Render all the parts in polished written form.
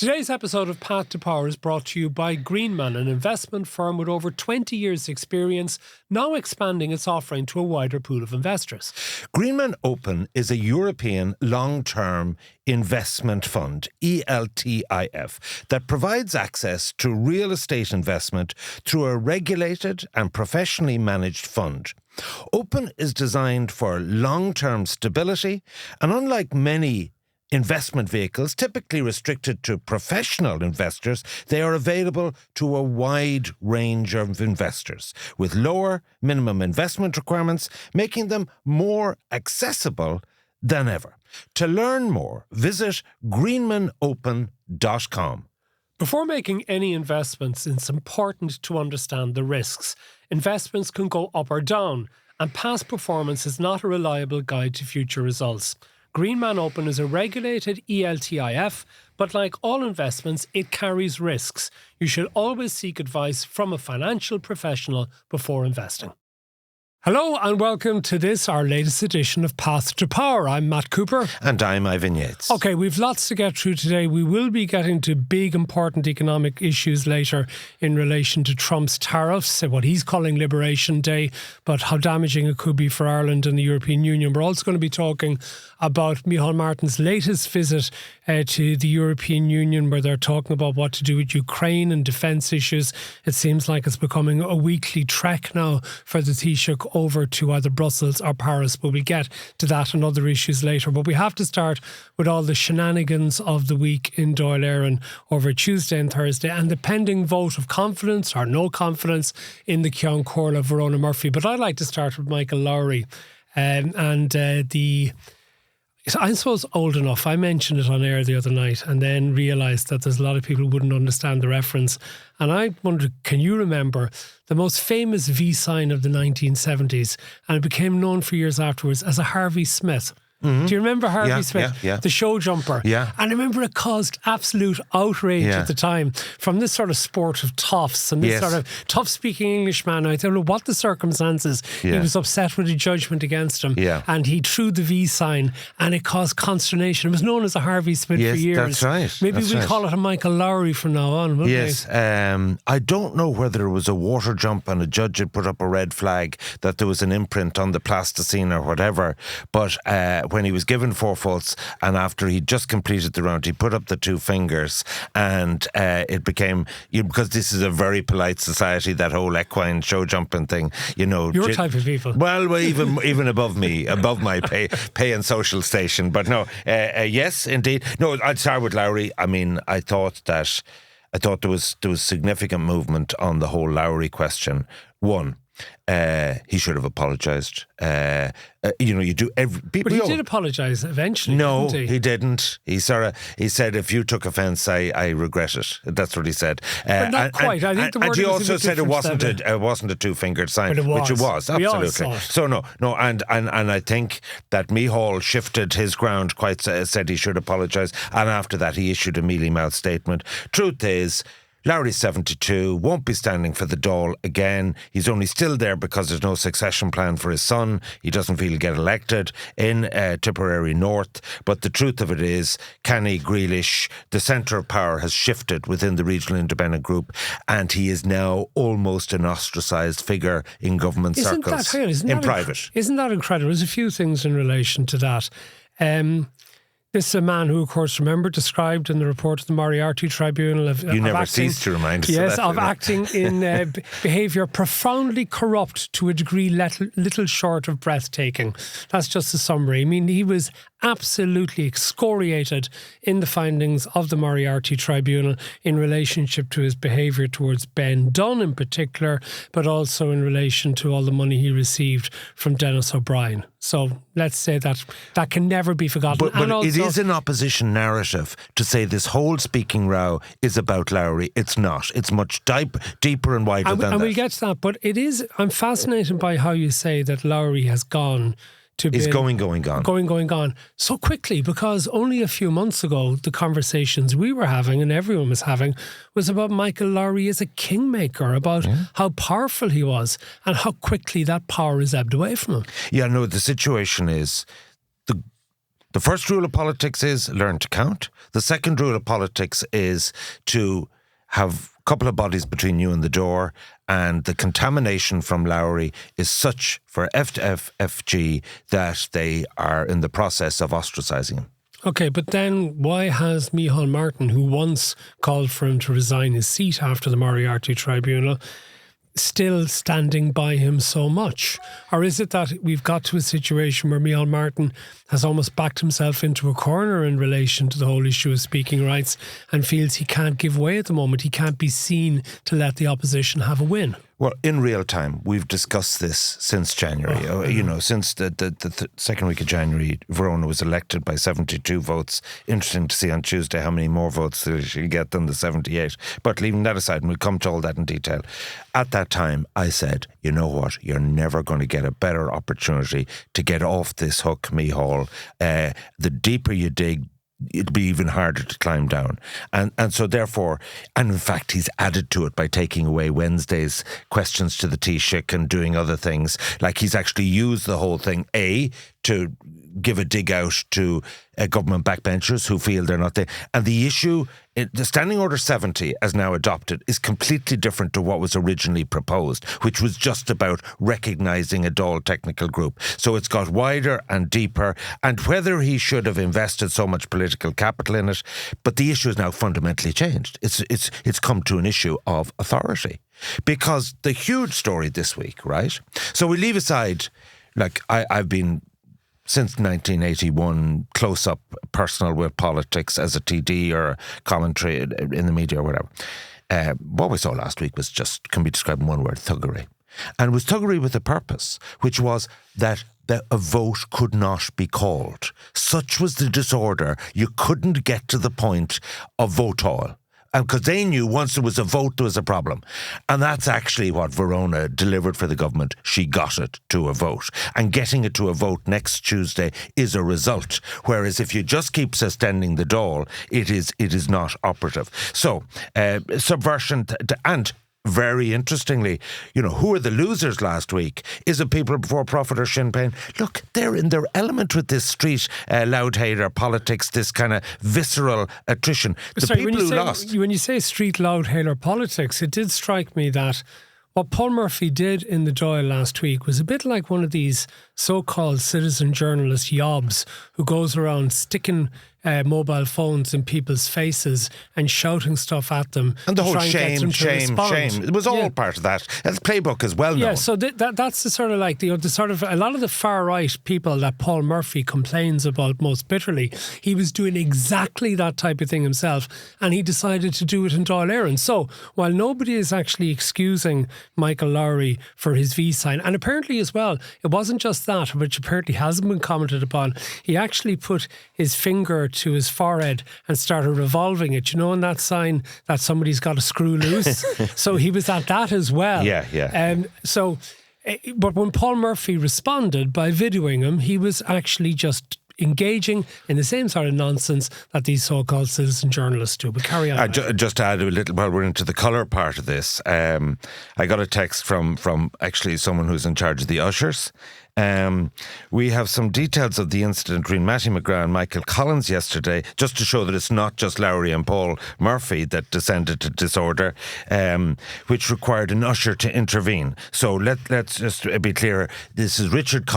Today's episode of Path to Power is brought to you by Greenman, an investment firm with over 20 years' experience, now expanding its offering to a wider pool of investors. Greenman Open is a European long-term investment fund, ELTIF, that provides access to real estate investment through a regulated and professionally managed fund. Open is designed for long-term stability, and unlike many investment vehicles typically restricted to professional investors, they are available to a wide range of investors with lower minimum investment requirements, making them more accessible than ever. To learn more, visit greenmanopen.com. Before making any investments, it's important to understand the risks. Investments can go up or down, and past performance is not a reliable guide to future results. Greenman Open is a regulated ELTIF, but like all investments, it carries risks. You should always seek advice from a financial professional before investing. Hello and welcome to this, our latest edition of Path to Power. I'm Matt Cooper. And I'm Ivan Yates. Okay, we've lots to get through today. We will be getting to big, important economic issues later in relation to Trump's tariffs, what he's calling Liberation Day, but how damaging it could be for Ireland and the European Union. We're also going to be talking about Micheál Martin's latest visit to the European Union, where they're talking about what to do with Ukraine and defence issues. It seems like it's becoming a weekly trek now for the Taoiseach over to either Brussels or Paris, but we'll get to that and other issues later. But we have to start with all the shenanigans of the week in Dáil over Tuesday and Thursday, and the pending vote of confidence or no confidence in the Ceann Comhairle Verona Murphy. But I'd like to start with Michael Lowry I suppose old enough. I mentioned it on air the other night and then realised that there's a lot of people who wouldn't understand the reference. And I wondered, can you remember the most famous V sign of the 1970s? And it became known for years afterwards as a Harvey Smith. Mm-hmm. Do you remember Harvey Smith? Yeah. The show jumper? Yeah. And I remember it caused absolute outrage at the time from this sort of sport of toffs and this sort of tough-speaking Englishman. I don't know what the circumstances. He was upset with the judgment against him. Yeah. And he threw the V sign and it caused consternation. It was known as a Harvey Smith for years. That's right. Maybe we'll call it a Michael Lowry from now on, won't we? Yes. I don't know whether it was a water jump and a judge had put up a red flag that there was an imprint on the plasticine or whatever, but when he was given 4 faults and after he'd just completed the round, he put up the 2 fingers and it became, because this is a very polite society, that whole equine show jumping thing, Your type of people. Well, even above me, above my pay and social station. But no, yes, indeed. No, I'd start with Lowry. I mean, I thought there was significant movement on the whole Lowry question. One, he should have apologised. You do every. But he did apologise eventually. No, didn't he didn't. He said, if you took offence, I regret it. That's what he said. But not quite. I think the word. And he also said it wasn't a 2-fingered sign, but it was. Which it was absolutely. We all saw it. So no, and I think that Micheál shifted his ground quite. Said he should apologise, and after that he issued a mealy-mouthed statement. Truth is, Lowry's 72, won't be standing for the Dáil again. He's only still there because there's no succession plan for his son. He doesn't feel he'll get elected in Tipperary North. But the truth of it is, Kenny Grealish, the centre of power, has shifted within the regional independent group, and he is now almost an ostracised figure in government circles. In private. Isn't that incredible? There's a few things in relation to that. This is a man who, of course, described in the report of the Moriarty Tribunal of cease to remind us of that. Of acting in behaviour profoundly corrupt to a degree little short of breathtaking. That's just a summary. I mean, he was absolutely excoriated in the findings of the Moriarty Tribunal in relationship to his behaviour towards Ben Dunn in particular, but also in relation to all the money he received from Dennis O'Brien. So let's say that can never be forgotten. But also, it is an opposition narrative to say this whole speaking row is about Lowry. It's not. It's much deeper and wider than that. And we'll get to that. But it is. I'm fascinated by how you say that Lowry has gone. Is going gone so quickly, because only a few months ago the conversations we were having and everyone was having was about Michael Lowry as a kingmaker, about how powerful he was and how quickly that power is ebbed away from him. Yeah, no, the situation is The first rule of politics is learn to count. The second rule of politics is to have a couple of bodies between you and the door, and the contamination from Lowry is such for FFG that they are in the process of ostracising him. Okay, but then why has Micheál Martin, who once called for him to resign his seat after the Moriarty Tribunal, still standing by him so much? Or is it that we've got to a situation where Micheál Martin has almost backed himself into a corner in relation to the whole issue of speaking rights and feels he can't give way at the moment? He can't be seen to let the opposition have a win. Well, in real time, we've discussed this since January. Since the second week of January, Verona was elected by 72 votes. Interesting to see on Tuesday how many more votes she'll get than the 78. But leaving that aside, and we'll come to all that in detail. At that time, I said, you know what? You're never going to get a better opportunity to get off this hook, Micheál. The deeper you dig, it'd be even harder to climb down. And so therefore, and in fact, he's added to it by taking away Wednesday's questions to the Taoiseach and doing other things. Like he's actually used the whole thing, to give a dig out to government backbenchers who feel they're not there. And the issue, the Standing Order 70 as now adopted, is completely different to what was originally proposed, which was just about recognising a Dáil technical group. So it's got wider and deeper, and whether he should have invested so much political capital in it, but the issue is now fundamentally changed. It's come to an issue of authority. Because the huge story this week, right? So we leave aside, like I've been since 1981, close-up personal with politics as a TD or commentary in the media or whatever. What we saw last week was just, can be described in one word, thuggery. And it was thuggery with a purpose, which was that a vote could not be called. Such was the disorder, you couldn't get to the point of vote all. Because they knew once there was a vote, there was a problem. And that's actually what Verona delivered for the government. She got it to a vote. And getting it to a vote next Tuesday is a result. Whereas if you just keep suspending the Dáil, it is not operative. So, subversion and very interestingly, who are the losers last week? Is it People Before Profit or Sinn Féin? Look, they're in their element with this street loud-hater politics, this kind of visceral attrition. When you say street loud-hater politics, it did strike me that what Paul Murphy did in the Dáil last week was a bit like one of these so-called citizen journalist yobs who goes around sticking mobile phones in people's faces and shouting stuff at them. And the whole shame. It was all part of that. That's playbook as well. Yeah, so that's the sort of like, the sort of, a lot of the far right people that Paul Murphy complains about most bitterly, he was doing exactly that type of thing himself, and he decided to do it in Dáil Éireann. So while nobody is actually excusing Michael Lowry for his V sign, and apparently as well, it wasn't just that, which apparently hasn't been commented upon, he actually put his finger to his forehead and started revolving it, in that sign that somebody's got a screw loose. So he was at that as well. Yeah. But when Paul Murphy responded by videoing him, he was actually just engaging in the same sort of nonsense that these so-called citizen journalists do. But carry on. Just to add a little, while we're into the colour part of this, I got a text from actually someone who's in charge of the ushers. We have some details of the incident between Mattie McGrath and Michael Collins yesterday, just to show that it's not just Lowry and Paul Murphy that descended to disorder, which required an usher to intervene. So let's just be clear. This is Richard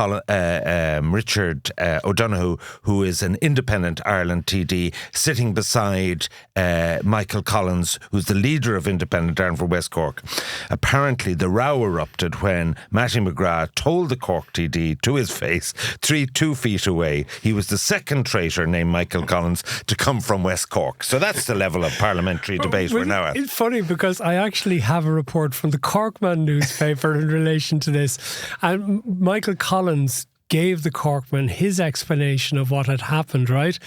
O'Donoghue, who is an independent Ireland TD, sitting beside Michael Collins, who's the leader of Independent Ireland for West Cork. Apparently, the row erupted when Mattie McGrath told the Cork TD to his face, 2 feet away, he was the second traitor named Michael Collins to come from West Cork. So that's the level of parliamentary debate we're now at. It's funny because I actually have a report from the Corkman newspaper in relation to this. And Michael Collins gave the Corkman his explanation of what had happened, right?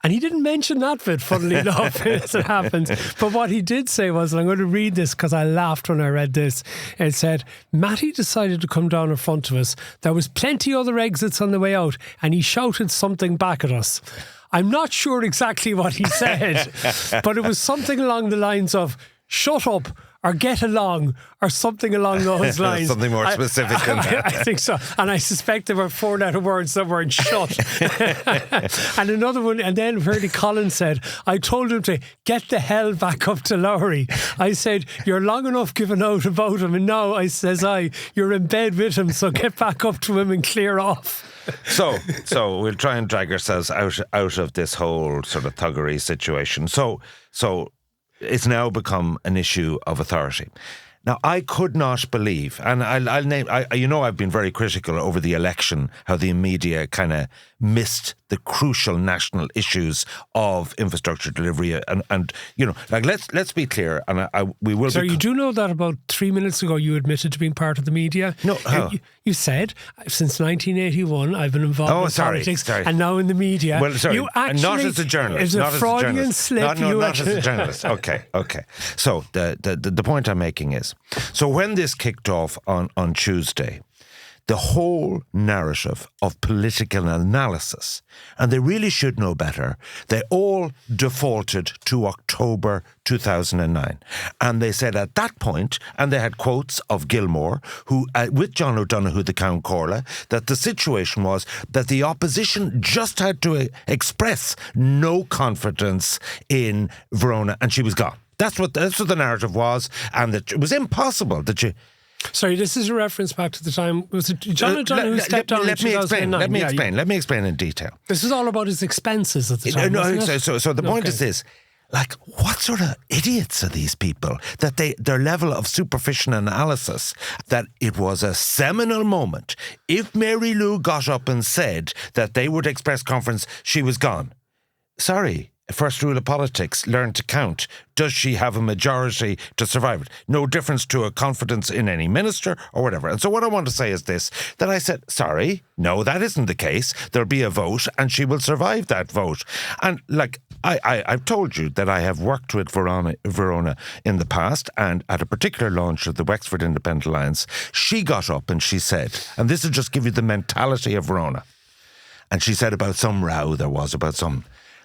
And he didn't mention that bit, funnily enough, as it happens. But what he did say was, and I'm going to read this because I laughed when I read this. It said, Mattie decided to come down in front of us. There was plenty other exits on the way out, and he shouted something back at us. I'm not sure exactly what he said, but it was something along the lines of, shut up, or get along or something along those lines. Something more specific than that. I think so. And I suspect there were 4 letter words that weren't shut. And another one, and then Verdi Collins said, I told him to get the hell back up to Lowry. I said, you're long enough giving out about him, and now you're in bed with him, so get back up to him and clear off. So we'll try and drag ourselves out of this whole sort of thuggery situation. So it's now become an issue of authority. Now, I could not believe, and I'll name, I've been very critical over the election, how the media kind of missed the crucial national issues of infrastructure delivery, and let's be clear, and we will. So you do know that about 3 minutes ago you admitted to being part of the media. No, you said since 1981 I've been involved in politics, and now in the media. Well, sorry, you actually, not as a journalist. It's not a Freudian slip. Not as a journalist. Okay. So the point I'm making is, so when this kicked off on Tuesday, the whole narrative of political analysis, and they really should know better, they all defaulted to October 2009. And they said at that point, and they had quotes of Gilmore, who, with John O'Donoghue, the Count Corla, that the situation was that the opposition just had to express no confidence in Verona, and she was gone. That's what the narrative was, and that it was impossible that you... Sorry, this is a reference back to the time. Was it John O'Donoghue who stepped down in 2009? Let me explain in detail. This is all about his expenses at the time. So the point is this. Like, what sort of idiots are these people that their level of superficial analysis, that it was a seminal moment. If Mary Lou got up and said that they would express confidence, she was gone. Sorry. First rule of politics, learn to count. Does she have a majority to survive it? No difference to a confidence in any minister or whatever. And so what I want to say is this, that I said, sorry, no, that isn't the case. There'll be a vote and she will survive that vote. And like, I've told you that I have worked with Verona in the past, and at a particular launch of the Wexford Independent Alliance, she got up and she said, and this will just give you the mentality of Verona, and she said about some row there was about some...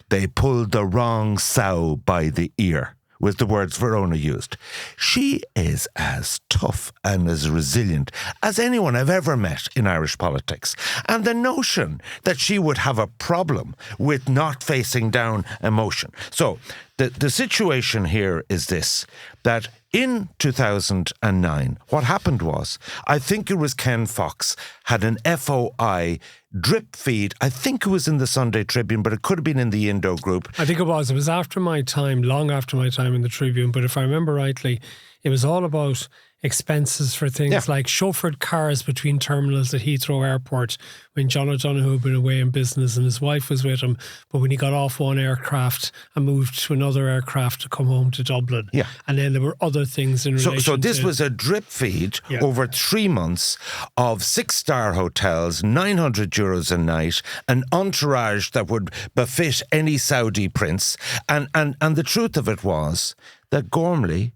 They pulled the wrong sow by the ear, was the words Verona used. She is as tough and as resilient as anyone I've ever met in Irish politics. And the notion that she would have a problem with not facing down emotion. So the situation here is this, that in 2009, what happened was, I think it was Ken Fox had an FOI drip feed. I think it was in the Sunday Tribune, but it could have been in the Indo Group. I think it was. It was after my time, long after my time in the Tribune. But if I remember rightly, it was all about expenses for things like chauffeured cars between terminals at Heathrow Airport when John O'Donoghue had been away in business and his wife was with him, but when he got off one aircraft and moved to another aircraft to come home to Dublin. Yeah. And then there were other things in relation So this was a drip feed over 3 months of 6-star hotels, €900 a night, an entourage that would befit any Saudi prince. And the truth of it was that Gormley,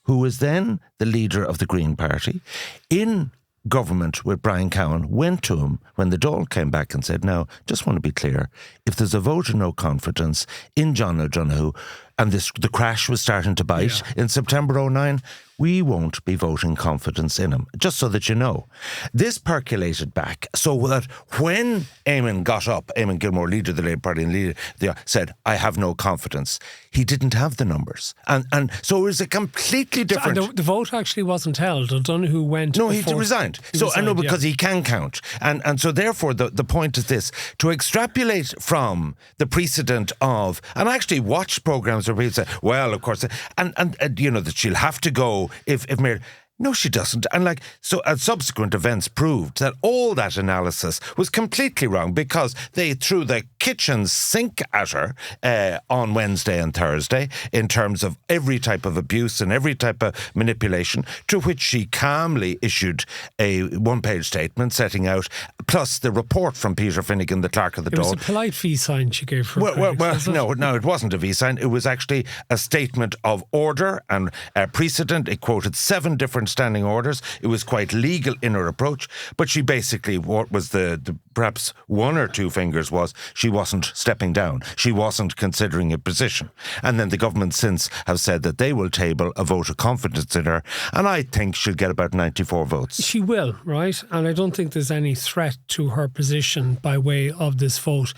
who was then the leader of the Green Party, in government with Brian Cowan, went to him when the Dáil came back and said, now, just want to be clear, if there's a vote of no confidence in John O'Donoghue, and the crash was starting to bite in September 2009, we won't be voting confidence in him, just so that you know. This percolated back so that when Eamon got up, Eamon Gilmore, leader of the Labour Party and said, I have no confidence, he didn't have the numbers. And so it was a completely different... And the vote actually wasn't held. O'Donoghue went... No, he resigned. I know, because he can count. And so therefore the point is this, to extrapolate from the precedent of... And I actually watched programmes where people say, well, of course, and you know, that she'll have to go if Mary... No, she doesn't. And subsequent events proved that all that analysis was completely wrong, because they threw the kitchen sink at her on Wednesday and Thursday in terms of every type of abuse and every type of manipulation, to which she calmly issued a one-page statement setting out, plus the report from Peter Finnegan, the clerk of the Dáil. It was a polite V-sign she gave her. No, it wasn't a V-sign. It was actually a statement of order and precedent. It quoted 7 different standing orders. It was quite legal in her approach, but she basically, what was the perhaps one or two fingers was she wasn't stepping down. She wasn't considering a position. And then the government since have said that they will table a vote of confidence in her, and I think she'll get about 94 votes. She will, right? And I don't think there's any threat to her position by way of this vote.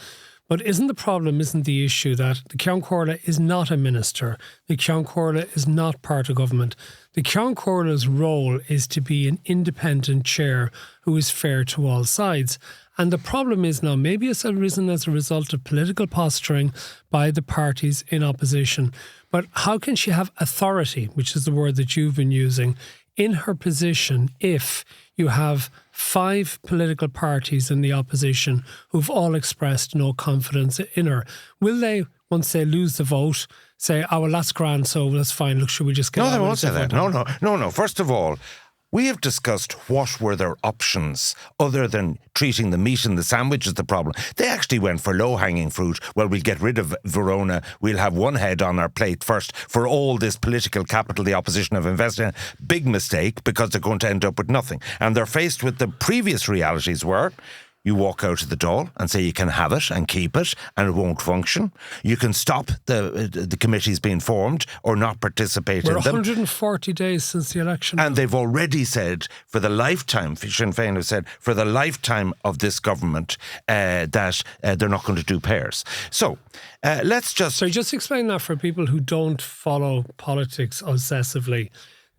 But isn't the issue that the Ceann Comhairle is not a minister? The Ceann Comhairle is not part of government. The Ceann Comhairle's role is to be an independent chair who is fair to all sides. And the problem is now, maybe it's arisen as a result of political posturing by the parties in opposition. But how can she have authority, which is the word that you've been using, in her position if you have 5 political parties in the opposition who've all expressed no confidence in her? Will they, once they lose the vote, say, oh, well, that's grand, so that's fine, look, should we just get on with it? No, they won't say that. No. First of all, we have discussed what were their options other than treating the meat in the sandwich as the problem. They actually went for low-hanging fruit. Well, we'll get rid of Verona. We'll have one head on our plate first for all this political capital the opposition have invested in. Big mistake, because they're going to end up with nothing. And they're faced with the previous realities were, you walk out of the Dáil and say you can have it and keep it and it won't function. You can stop the committees being formed or not participate in them. We're 140 days since the election. And they've already said, for the lifetime, Sinn Féin have said, for the lifetime of this government, that they're not going to do pairs. So let's just... So just explain that for people who don't follow politics obsessively,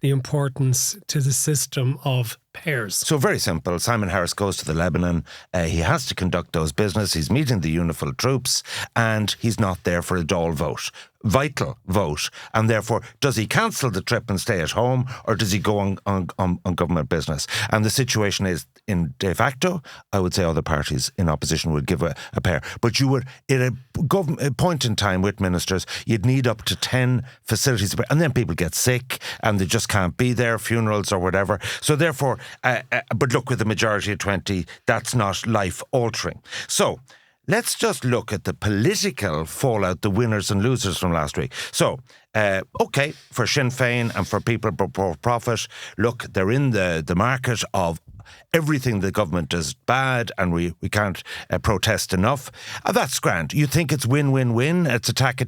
the importance to the system of pairs. So very simple. Simon Harris goes to the Lebanon. He has to conduct those business. He's meeting the UNIFIL troops and he's not there for a Dáil vote. Vital vote. And therefore, does he cancel the trip and stay at home, or does he go on government business? And the situation is, in de facto, I would say other parties in opposition would give a pair. But you would, at a point in time with ministers, you'd need up to 10 facilities. And then people get sick and they just can't be there, funerals or whatever. So therefore, but look, with a majority of 20, that's not life-altering. So let's just look at the political fallout, the winners and losers from last week. So, OK, for Sinn Féin and for people for profit, look, they're in the market of everything the government does bad and we can't protest enough. That's grand. You think it's win-win-win? It's attack.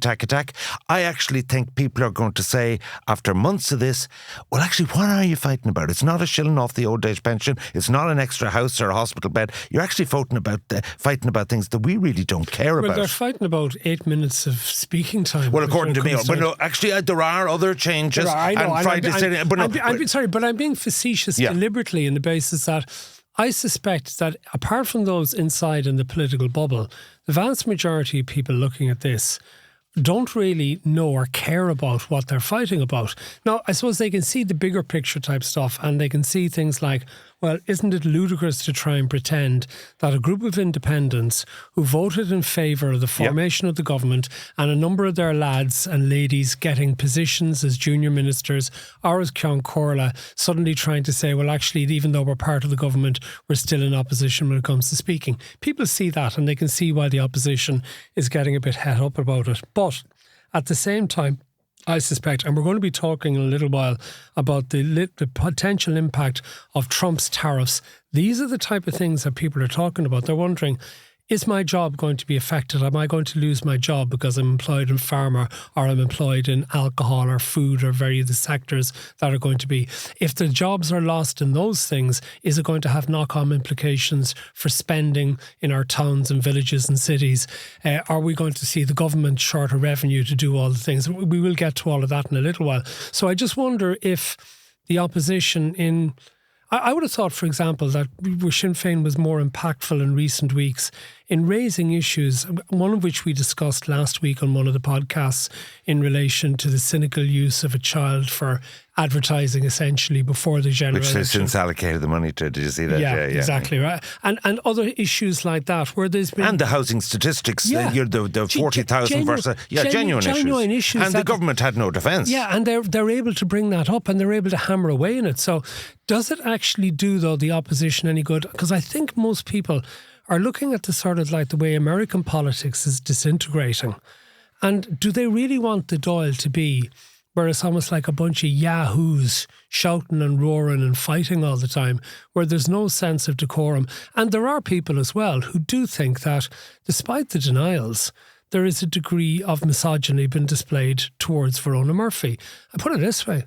I actually think people are going to say, after months of this, well, actually, what are you fighting about? It's not a shilling off the old age pension. It's not an extra house or a hospital bed. You're actually fighting about things that we really don't care about. Well, they're fighting about 8 minutes of speaking time. Well, according to me, but no, actually, there are other changes. I know. I'm being facetious deliberately in the basis that I suspect that apart from those inside in the political bubble, the vast majority of people looking at this don't really know or care about what they're fighting about. Now, I suppose they can see the bigger picture type stuff and they can see things like, well, isn't it ludicrous to try and pretend that a group of independents who voted in favour of the formation of the government and a number of their lads and ladies getting positions as junior ministers or as Ceann Comhairle suddenly trying to say, well, actually, even though we're part of the government, we're still in opposition when it comes to speaking. People see that and they can see why the opposition is getting a bit het up about it. But at the same time, I suspect, and we're going to be talking in a little while about the potential impact of Trump's tariffs. These are the type of things that people are talking about. They're wondering, is my job going to be affected? Am I going to lose my job because I'm employed in pharma or I'm employed in alcohol or food or various sectors that are going to be? If the jobs are lost in those things, is it going to have knock-on implications for spending in our towns and villages and cities? Are we going to see the government short of revenue to do all the things? We will get to all of that in a little while. So I just wonder if the opposition in... I would have thought, for example, that Sinn Féin was more impactful in recent weeks in raising issues, one of which we discussed last week on one of the podcasts in relation to the cynical use of a child for advertising, essentially, before the general election. Which they've since allocated the money to. Did you see that? Yeah, exactly, right. And other issues like that, where there's been... And the housing statistics, the 40,000 versus... genuine issues. And the government had no defence. Yeah, and they're able to bring that up and they're able to hammer away in it. So does it actually do, though, the opposition any good? Because I think most people are looking at the sort of like the way American politics is disintegrating. And do they really want the Dáil to be where it's almost like a bunch of yahoos shouting and roaring and fighting all the time, where there's no sense of decorum. And there are people as well who do think that, despite the denials, there is a degree of misogyny been displayed towards Verona Murphy. I put it this way.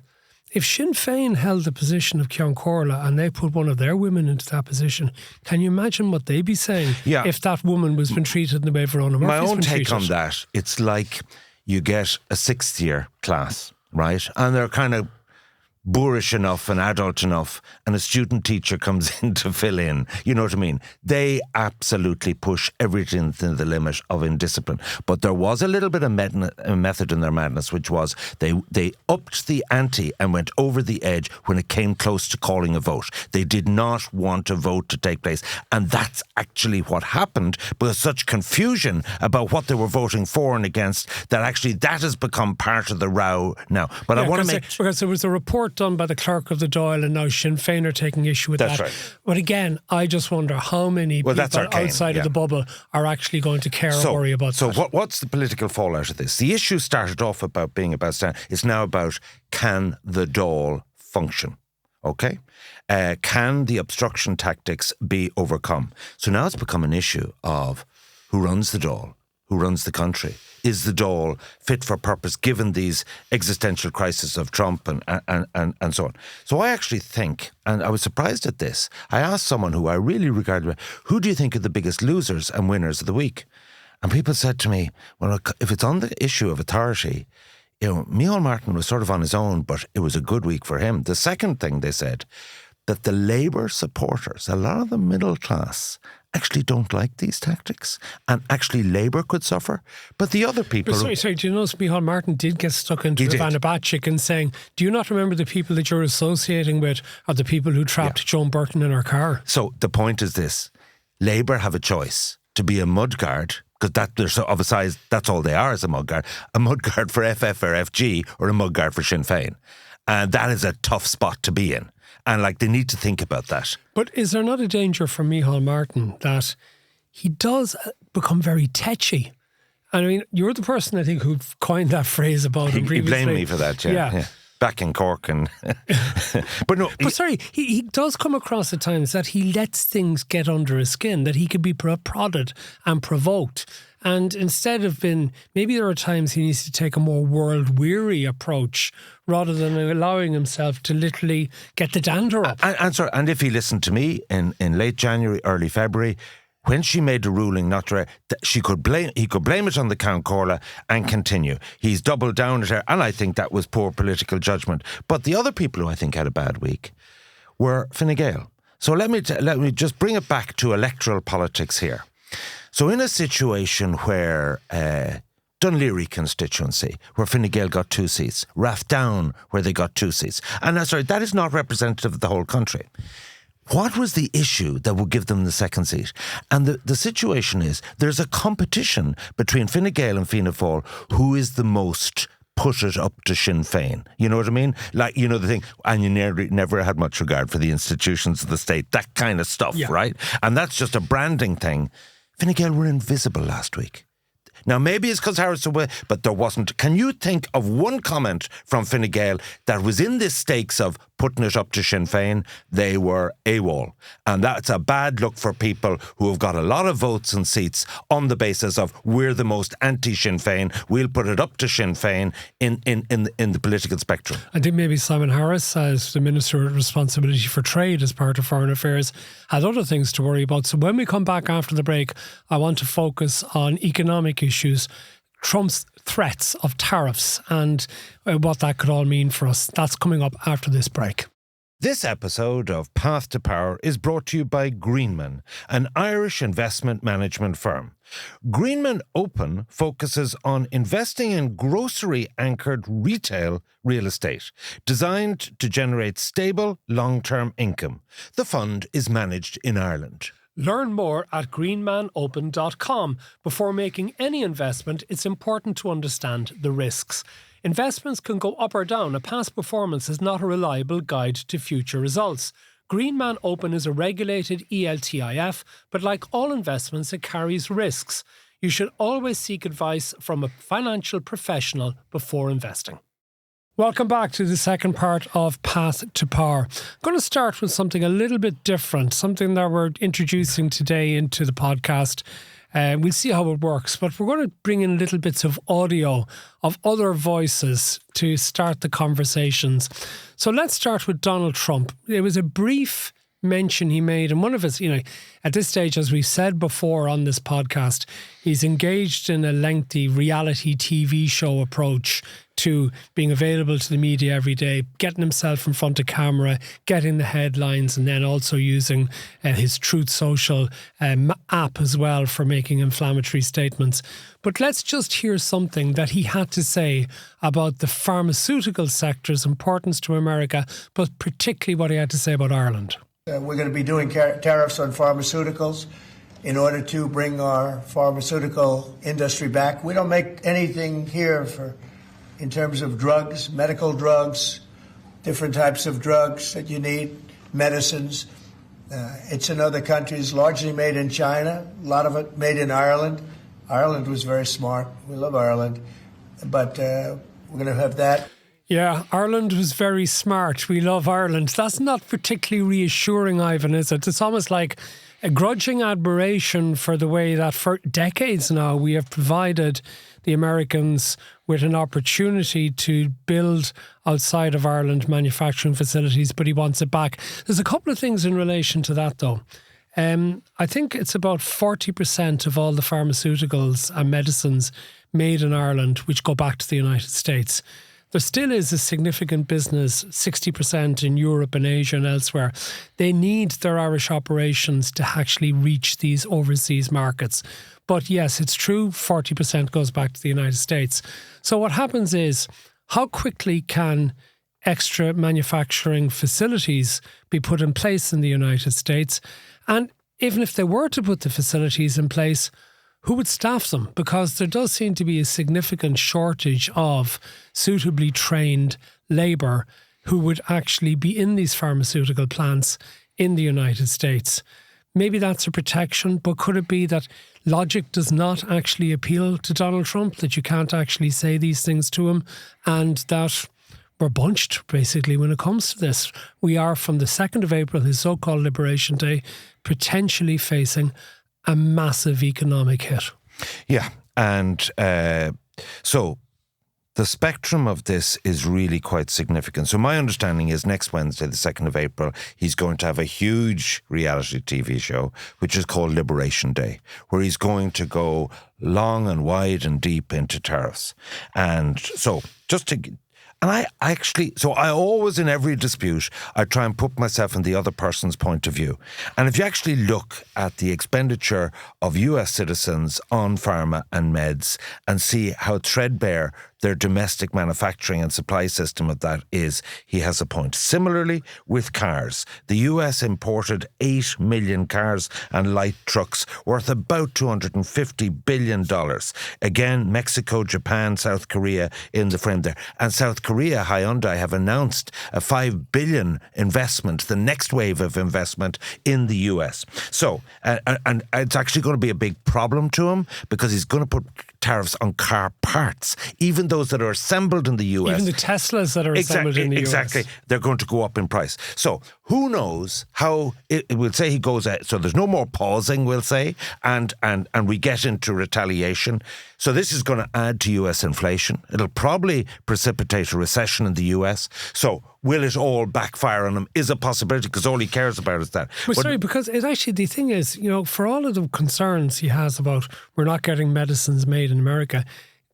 If Sinn Féin held the position of Ceann Comhairle and they put one of their women into that position, can you imagine what they'd be saying if that woman was been treated in the way Verona Murphy's been treated? My own take on that, it's like you get a sixth year class, right? And they're kind of boorish enough and adult enough, and a student teacher comes in to fill in. You know what I mean? They absolutely push everything to the limit of indiscipline. But there was a little bit of method in their madness, which was they upped the ante and went over the edge when it came close to calling a vote. They did not want a vote to take place. And that's actually what happened, because such confusion about what they were voting for and against, that actually that has become part of the row now. But I want to make... Because there was a report done by the clerk of the Dáil, and now Sinn Féin are taking issue with that. That's right. But again, I just wonder how many people outside of the bubble are actually going to care or worry about that. So what's the political fallout of this? The issue started off about being about stand. It's now about, can the Dáil function? Okay? Can the obstruction tactics be overcome? So now it's become an issue of who runs the Dáil, who runs the country. Is the Dáil fit for purpose given these existential crises of Trump and so on? So I actually think, and I was surprised at this, I asked someone who I really regarded, who do you think are the biggest losers and winners of the week? And people said to me, well, if it's on the issue of authority, you know, Micheál Martin was sort of on his own, but it was a good week for him. The second thing they said, that the Labour supporters, a lot of the middle class, actually don't like these tactics, and actually Labour could suffer. But the other people... Sorry, do you notice Micheál Martin did get stuck into Ivana Bacik and saying, do you not remember the people that you're associating with are the people who trapped Joan Burton in her car? So the point is this, Labour have a choice to be a mudguard, because they're so of a size, that's all they are as a mudguard for FF or FG, or a mudguard for Sinn Féin. And that is a tough spot to be in. And they need to think about that. But is there not a danger for Micheál Martin that he does become very tetchy? I mean, you're the person, I think, who coined that phrase about him previously. He blamed me for that, yeah. Back in Cork and... But sorry, he does come across at times that he lets things get under his skin, that he could be prodded and provoked. And instead of maybe there are times he needs to take a more world-weary approach rather than allowing himself to literally get the dander up. And if he listened to me in late January, early February, when she made the ruling not to, he could blame it on the Ceann Comhairle and continue. He's doubled down at her, and I think that was poor political judgment. But the other people who I think had a bad week were Fine Gael. So let me just bring it back to electoral politics here. So in a situation where Dunleary constituency, where Fine Gael got 2 seats, Rathdown, where they got 2 seats, and that is not representative of the whole country. What was the issue that would give them the second seat? And the situation is there's a competition between Fine Gael and Fianna Fáil who is the most put it up to Sinn Féin. You know what I mean? The thing, and you never had much regard for the institutions of the state, that kind of stuff, right? And that's just a branding thing. Fine Gael were invisible last week. Now, maybe it's because Harris away, but there wasn't. Can you think of one comment from Fine Gael that was in this stakes of putting it up to Sinn Féin? They were AWOL. And that's a bad look for people who have got a lot of votes and seats on the basis of we're the most anti-Sinn Féin. We'll put it up to Sinn Féin in the political spectrum. I think maybe Simon Harris, as the Minister with responsibility for trade as part of foreign affairs, had other things to worry about. So when we come back after the break, I want to focus on economic issues, Trump's threats of tariffs and what that could all mean for us. That's coming up after this break. This episode of Path to Power is brought to you by Greenman, an Irish investment management firm. Greenman Open focuses on investing in grocery-anchored retail real estate, designed to generate stable, long-term income. The fund is managed in Ireland. Learn more at greenmanopen.com. Before making any investment, it's important to understand the risks. Investments can go up or down. A past performance is not a reliable guide to future results. Greenman Open is a regulated ELTIF, but like all investments, it carries risks. You should always seek advice from a financial professional before investing. Welcome back to the second part of Path to Power. I'm going to start with something a little bit different, something that we're introducing today into the podcast. We'll see how it works, but we're going to bring in little bits of audio of other voices to start the conversations. So let's start with Donald Trump. There was a brief mention he made, and one of his, at this stage, as we've said before on this podcast, he's engaged in a lengthy reality TV show approach to being available to the media every day, getting himself in front of camera, getting the headlines, and then also using his Truth Social app as well for making inflammatory statements. But let's just hear something that he had to say about the pharmaceutical sector's importance to America, but particularly what he had to say about Ireland. We're going to be doing tariffs on pharmaceuticals in order to bring our pharmaceutical industry back. We don't make anything here in terms of drugs, medical drugs, different types of drugs that you need, medicines. It's in other countries, largely made in China, a lot of it made in Ireland. Ireland was very smart. We love Ireland. But we're going to have that. Yeah, Ireland was very smart. We love Ireland. That's not particularly reassuring, Ivan, is it? It's almost like a grudging admiration for the way that for decades now we have provided the Americans with an opportunity to build outside of Ireland manufacturing facilities, but he wants it back. There's a couple of things in relation to that, though. I think it's about 40% of all the pharmaceuticals and medicines made in Ireland which go back to the United States. There still is a significant business, 60% in Europe and Asia and elsewhere. They need their Irish operations to actually reach these overseas markets. But yes, it's true, 40% goes back to the United States. So what happens is, how quickly can extra manufacturing facilities be put in place in the United States? And even if they were to put the facilities in place, who would staff them? Because there does seem to be a significant shortage of suitably trained labour who would actually be in these pharmaceutical plants in the United States. Maybe that's a protection, but could it be that logic does not actually appeal to Donald Trump, that you can't actually say these things to him, and that we're bunched, basically, when it comes to this? We are, from the 2nd of April, his so-called Liberation Day, potentially facing a massive economic hit. Yeah, and so the spectrum of this is really quite significant. So my understanding is next Wednesday, the 2nd of April, he's going to have a huge reality TV show, which is called Liberation Day, where he's going to go long and wide and deep into tariffs. And so just to... And I always, in every dispute, I try and put myself in the other person's point of view. And if you actually look at the expenditure of US citizens on pharma and meds and see how threadbare their domestic manufacturing and supply system of that is, he has a point. Similarly, with cars, the US imported 8 million cars and light trucks worth about $250 billion. Again, Mexico, Japan, South Korea in the frame there. And South Korea, Hyundai, have announced a $5 billion investment, the next wave of investment in the US. So, and it's actually going to be a big problem to him because he's going to put tariffs on car parts, even those that are assembled in the US. Even the Teslas that are assembled in the US. Exactly. They're going to go up in price. So who knows how it will say he goes out. So there's no more pausing, we'll say, and we get into retaliation. So this is going to add to US inflation. It'll probably precipitate a recession in the US. So will it all backfire on him is a possibility because all he cares about is that. Well, sorry, because it actually, the thing is, for all of the concerns he has about we're not getting medicines made in America,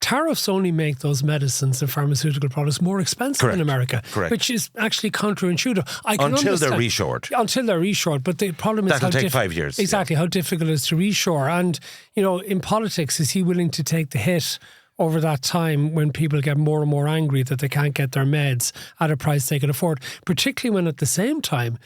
tariffs only make those medicines and pharmaceutical products more expensive in America, which is actually counterintuitive. Until they're reshored. Until they're reshored. But the problem is that'll take 5 years. Exactly, how difficult it is to reshore. And, in politics, is he willing to take the hit over that time when people get more and more angry that they can't get their meds at a price they can afford, particularly when at the same time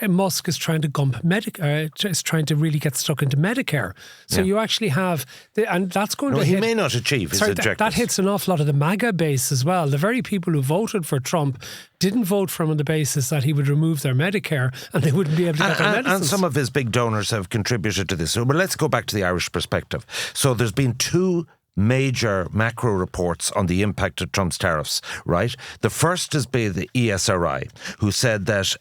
Musk is trying to is trying to really get stuck into Medicare. So you actually have, and that's going to hit. He may not achieve his objectives. That hits an awful lot of the MAGA base as well. The very people who voted for Trump didn't vote for him on the basis that he would remove their Medicare and they wouldn't be able to get their medicines. And some of his big donors have contributed to this. So, but let's go back to the Irish perspective. So there's been 2 major macro reports on the impact of Trump's tariffs, right? The first is by the ESRI, who said that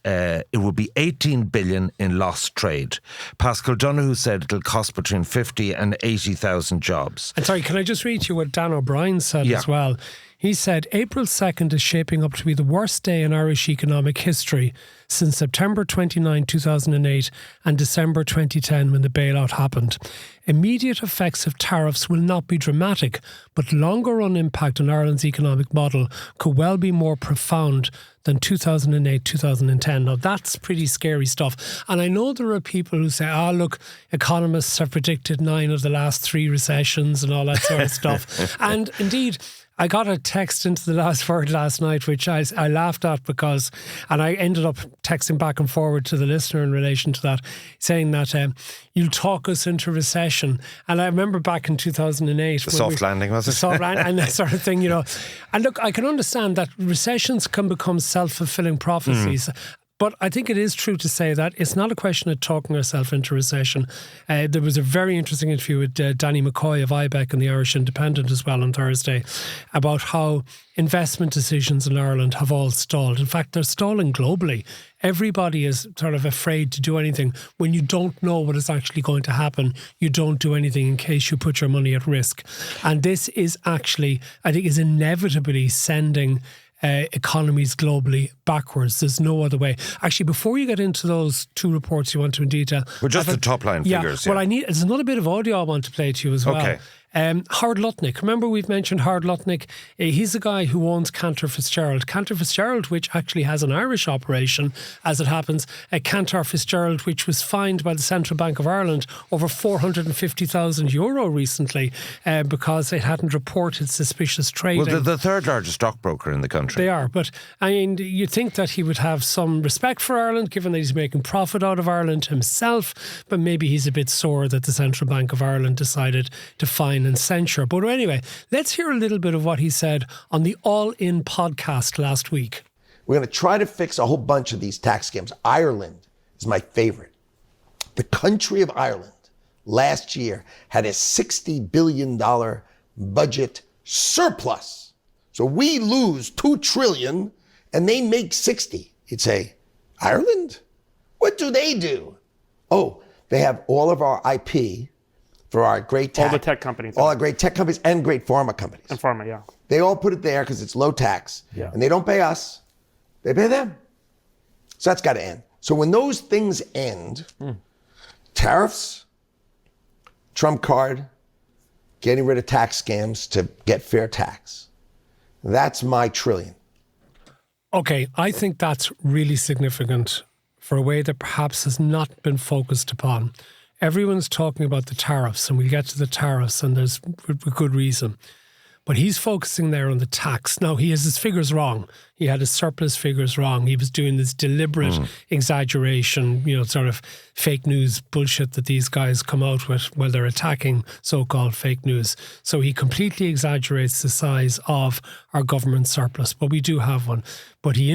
it would be 18 billion in lost trade. Pascal Donoghue said it'll cost between 50 and 80,000 jobs. And sorry, can I just read you what Dan O'Brien said as well? He said, April 2nd is shaping up to be the worst day in Irish economic history since September 29, 2008 and December 2010 when the bailout happened. Immediate effects of tariffs will not be dramatic, but longer-run impact on Ireland's economic model could well be more profound than 2008-2010. Now, that's pretty scary stuff. And I know there are people who say, look, economists have predicted 9 of the last 3 recessions and all that sort of stuff. And indeed, I got a text into the last word last night, which I laughed at because, and I ended up texting back and forward to the listener in relation to that, saying that you'll talk us into recession. And I remember back in 2008. The soft landing, was it? The soft landing and that sort of thing, And look, I can understand that recessions can become self-fulfilling prophecies. But I think it is true to say that it's not a question of talking ourselves into recession. There was a very interesting interview with Danny McCoy of IBEC and the Irish Independent as well on Thursday about how investment decisions in Ireland have all stalled. In fact, they're stalling globally. Everybody is sort of afraid to do anything. When you don't know what is actually going to happen, you don't do anything in case you put your money at risk. And this is actually, I think, is inevitably sending economies globally backwards. There's no other way. Actually, before you get into those 2 reports you want to in detail... Well, just the top line figures. Well, there's another bit of audio I want to play to you as well. Okay. Howard Lutnick. Remember we've mentioned Howard Lutnick? He's the guy who owns Cantor Fitzgerald. Cantor Fitzgerald, which actually has an Irish operation, as it happens. Cantor Fitzgerald, which was fined by the Central Bank of Ireland over €450,000 recently because it hadn't reported suspicious trading. Well, they're the 3rd largest stockbroker in the country. They are, but I mean, you'd think that he would have some respect for Ireland, given that he's making profit out of Ireland himself, but maybe he's a bit sore that the Central Bank of Ireland decided to fine and censure. But anyway, let's hear a little bit of what he said on the All In podcast last week. We're going to try to fix a whole bunch of these tax scams. Ireland is my favorite. The country of Ireland last year had a $60 billion budget surplus. So we lose $2 trillion and they make 60. You'd say, Ireland? What do they do? Oh, they have all of our IP for our great tech. All the tech companies. All our great tech companies and great pharma companies. And pharma, yeah. They all put it there because it's low tax. Yeah. And they don't pay us. They pay them. So that's got to end. So when those things end, tariffs, Trump card, getting rid of tax scams to get fair tax. That's my trillion. Okay, I think that's really significant for a way that perhaps has not been focused upon. Everyone's talking about the tariffs, and we'll get to the tariffs, and there's a good reason. But he's focusing there on the tax. Now, he has his figures wrong. He had his surplus figures wrong. He was doing this deliberate exaggeration, sort of fake news bullshit that these guys come out with while they're attacking so-called fake news. So he completely exaggerates the size of our government surplus. But we do have one. But he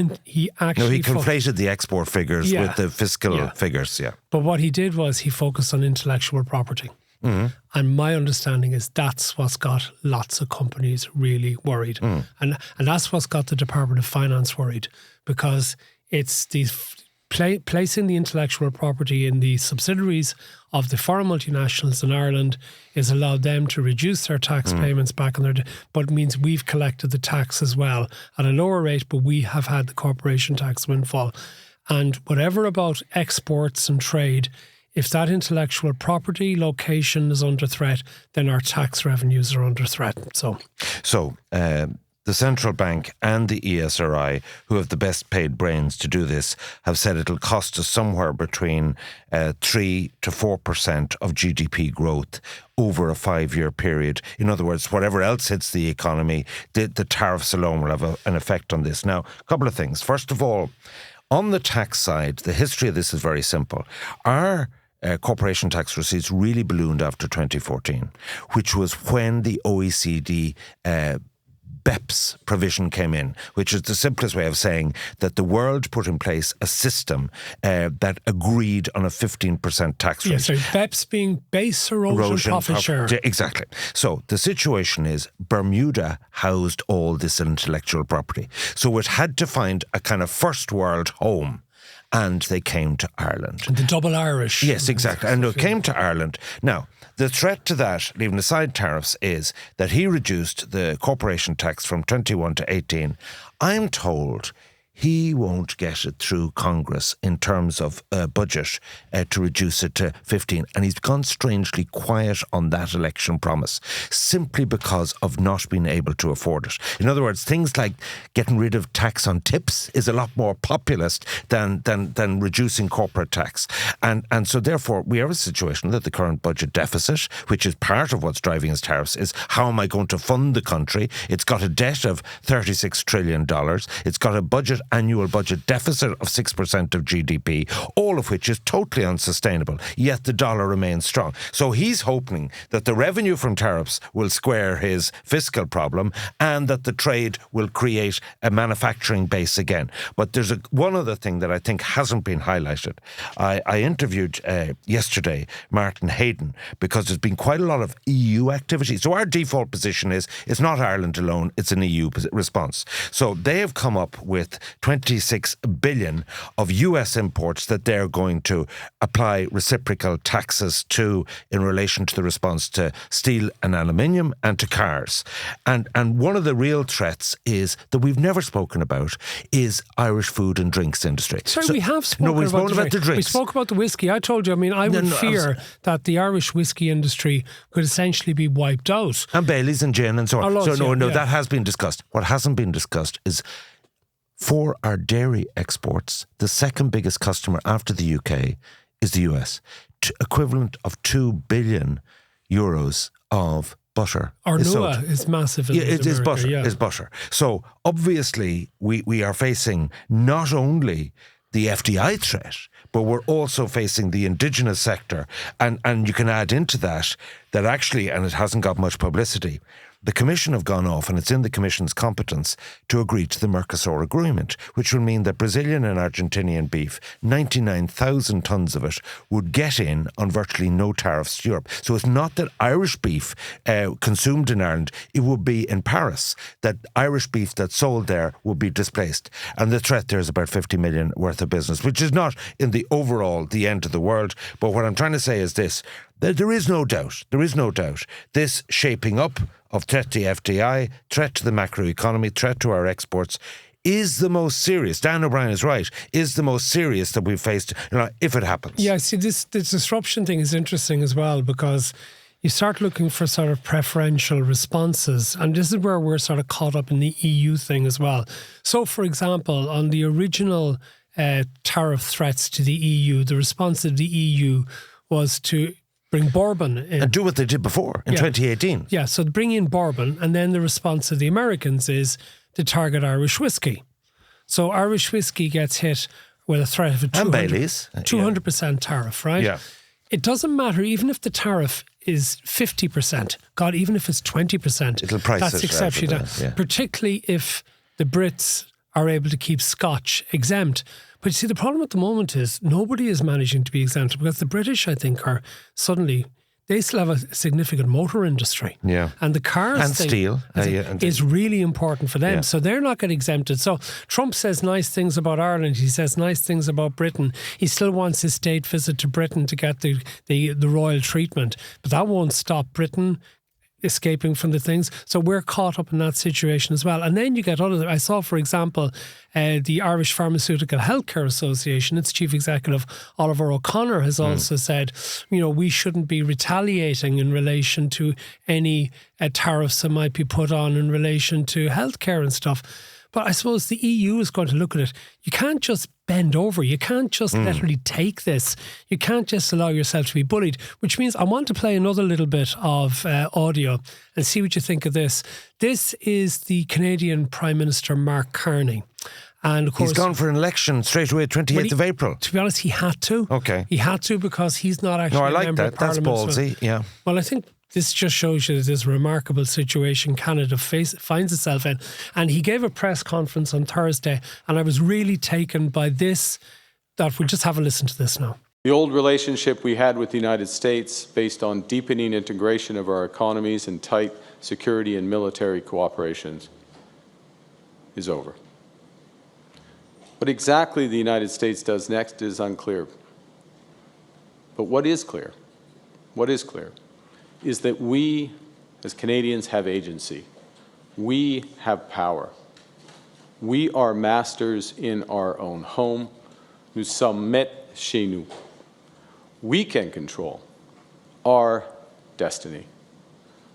actually... No, he conflated the export figures with the fiscal figures, But what he did was he focused on intellectual property. And my understanding is that's what's got lots of companies really worried. And that's what's got the Department of Finance worried, because it's these placing the intellectual property in the subsidiaries of the foreign multinationals in Ireland has allowed them to reduce their tax payments back on their... But it means we've collected the tax as well at a lower rate, but we have had the corporation tax windfall. And whatever about exports and trade... If that intellectual property location is under threat, then our tax revenues are under threat. So the central bank and the ESRI, who have the best paid brains to do this, have said it'll cost us somewhere between 3 to 4% of GDP growth over a 5-year period. In other words, whatever else hits the economy, the tariffs alone will have an effect on this. Now, a couple of things. First of all, on the tax side, the history of this is very simple. Our corporation tax receipts really ballooned after 2014, which was when the OECD BEPS provision came in, which is the simplest way of saying that the world put in place a system that agreed on a 15% tax rate. Yes, so BEPS being base erosion profit share. Exactly. So the situation is Bermuda housed all this intellectual property. So it had to find a kind of first world home. And they came to Ireland. The double Irish. Yes, exactly. And it came to Ireland. Now, the threat to that, leaving aside tariffs, is that he reduced the corporation tax from 21 to 18. I'm told he won't get it through Congress in terms of budget to reduce it to 15. And he's gone strangely quiet on that election promise, simply because of not being able to afford it. In other words, things like getting rid of tax on tips is a lot more populist than reducing corporate tax. And so therefore, we have a situation that the current budget deficit, which is part of what's driving his tariffs, is how am I going to fund the country? It's got a debt of $36 trillion. It's got a annual budget deficit of 6% of GDP, all of which is totally unsustainable, yet the dollar remains strong. So he's hoping that the revenue from tariffs will square his fiscal problem and that the trade will create a manufacturing base again. But there's one other thing that I think hasn't been highlighted. I interviewed yesterday Martin Hayden, because there's been quite a lot of EU activity. So our default position is it's not Ireland alone, it's an EU response. So they have come up with 26 billion of US imports that they're going to apply reciprocal taxes to in relation to the response to steel and aluminium and to cars. And one of the real threats is that we've never spoken about is Irish food and drinks industry. Sorry, we have spoken about the drinks. We spoke about the whiskey. I told you, I would fear that the Irish whiskey industry could essentially be wiped out. And Baileys and gin and so on. That has been discussed. What hasn't been discussed is for our dairy exports, the second biggest customer after the UK is the US, equivalent of 2 billion euros of butter. Arnoa is massive in it is America, butter. Is butter. So obviously we are facing not only the FDI threat, but we're also facing the indigenous sector. And you can add into that actually, and it hasn't got much publicity, the Commission have gone off, and it's in the Commission's competence to agree to the Mercosur agreement, which will mean that Brazilian and Argentinian beef, 99,000 tonnes of it, would get in on virtually no tariffs to Europe. So it's not that Irish beef consumed in Ireland, it would be in Paris, that Irish beef that's sold there would be displaced. And the threat there is about 50 million worth of business, which is not in the overall the end of the world. But what I'm trying to say is this, that there is no doubt, this shaping up of threat to FDI, threat to the macroeconomy, threat to our exports, is the most serious. Dan O'Brien is right, is the most serious that we've faced, if it happens. Yeah, see, this disruption thing is interesting as well, because you start looking for sort of preferential responses, and this is where we're sort of caught up in the EU thing as well. So, for example, on the original tariff threats to the EU, the response of the EU was to bring bourbon in. And do what they did before in 2018. Yeah, so bring in bourbon, and then the response of the Americans is to target Irish whiskey. So Irish whiskey gets hit with a threat of a 200% tariff, right? Yeah. It doesn't matter, even if the tariff is 50%, God, even if it's 20%, it'll price that's exceptionally down. Yeah. Particularly if the Brits are able to keep Scotch exempt. But you see, the problem at the moment is nobody is managing to be exempt, because the British, I think, are suddenly, they still have a significant motor industry. Yeah. And the cars and thing steel is really important for them. Yeah. So they're not getting exempted. So Trump says nice things about Ireland. He says nice things about Britain. He still wants his state visit to Britain to get the royal treatment. But that won't stop Britain escaping from the things. So we're caught up in that situation as well. And then you get I saw, for example, the Irish Pharmaceutical Healthcare Association, its chief executive, Oliver O'Connor, has also said, we shouldn't be retaliating in relation to any tariffs that might be put on in relation to healthcare and stuff. But I suppose the EU is going to look at it. You can't just bend over. You can't just literally take this. You can't just allow yourself to be bullied, which means I want to play another little bit of audio and see what you think of this. This is the Canadian Prime Minister, Mark Carney. And of course, he's gone for an election straight away, 28th of April. To be honest, he had to. Okay. He had to, because he's not actually a member of Parliament. That's ballsy, yeah. Well, I think this just shows you this remarkable situation Canada finds itself in. And he gave a press conference on Thursday, and I was really taken by this, that we'll just have a listen to this now. The old relationship we had with the United States, based on deepening integration of our economies and tight security and military cooperation, is over. What exactly the United States does next is unclear. But what is clear is that we, as Canadians, have agency. We have power. We are masters in our own home. Nous sommes maîtres chez nous. We can control our destiny.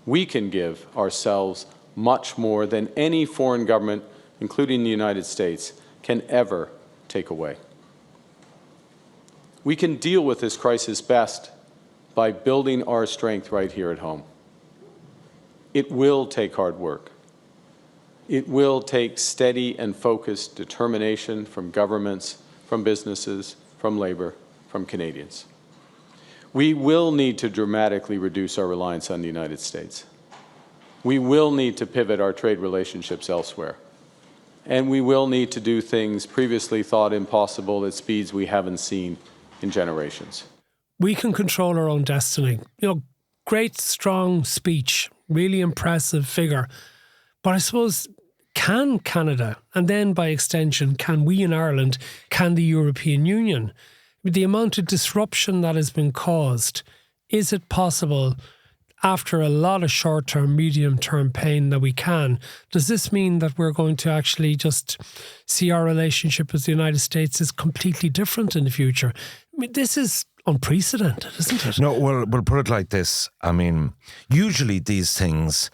We can give ourselves much more than any foreign government, including the United States, can ever take away. We can deal with this crisis best by building our strength right here at home. It will take hard work. It will take steady and focused determination from governments, from businesses, from labor, from Canadians. We will need to dramatically reduce our reliance on the United States. We will need to pivot our trade relationships elsewhere. And we will need to do things previously thought impossible at speeds we haven't seen in generations. We can control our own destiny. You know, great, strong speech, really impressive figure. But I suppose, can Canada, and then by extension, can we in Ireland, can the European Union, with the amount of disruption that has been caused, is it possible, after a lot of short-term, medium-term pain, that we can? Does this mean that we're going to actually just see our relationship with the United States as completely different in the future? I mean, this is unprecedented, isn't it? No, well, we'll put it like this. I mean, usually these things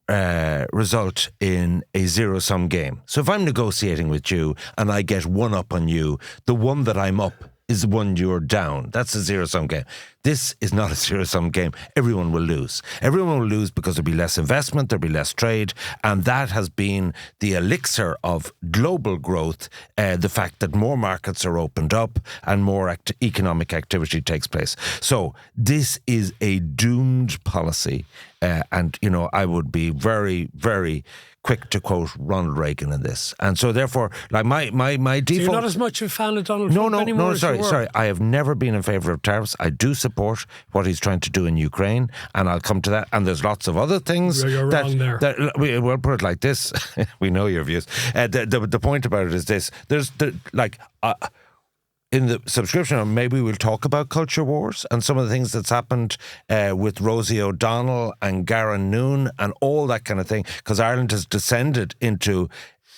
result in a zero-sum game. So if I'm negotiating with you and I get one up on you, the one that I'm up is the one you're down. That's a zero-sum game. This is not a zero-sum game. Everyone will lose. Everyone will lose because there'll be less investment, there'll be less trade, and that has been the elixir of global growth, the fact that more markets are opened up and more economic activity takes place. So this is a doomed policy, and, you know, I would be very, very quick to quote Ronald Reagan in this. And so therefore, like my default... So you're not as much a fan of Donald Trump anymore? No, sorry. I have never been in favour of tariffs. I do support what he's trying to do in Ukraine, and I'll come to that. And there's lots of other things. You're wrong there. We'll put it like this. We know your views. The point about it is this. In the subscription, maybe we'll talk about culture wars and some of the things that's happened with Rosie O'Donnell and Garen Noon and all that kind of thing, because Ireland has descended into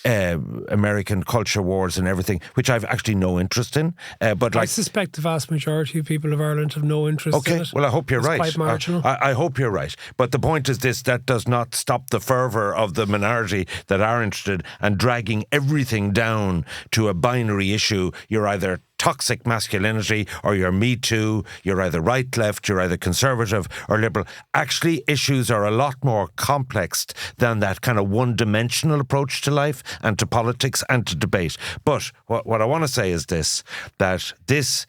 American culture wars and everything, which I've actually no interest in. But I suspect the vast majority of people of Ireland have no interest in it. Okay, well, I hope you're right. Quite marginal. I hope you're right. But the point is this, that does not stop the fervour of the minority that are interested and dragging everything down to a binary issue. You're either toxic masculinity or you're Me Too, you're either right, left, you're either conservative or liberal. Actually, issues are a lot more complex than that kind of one-dimensional approach to life and to politics and to debate. But what I want to say is this, that this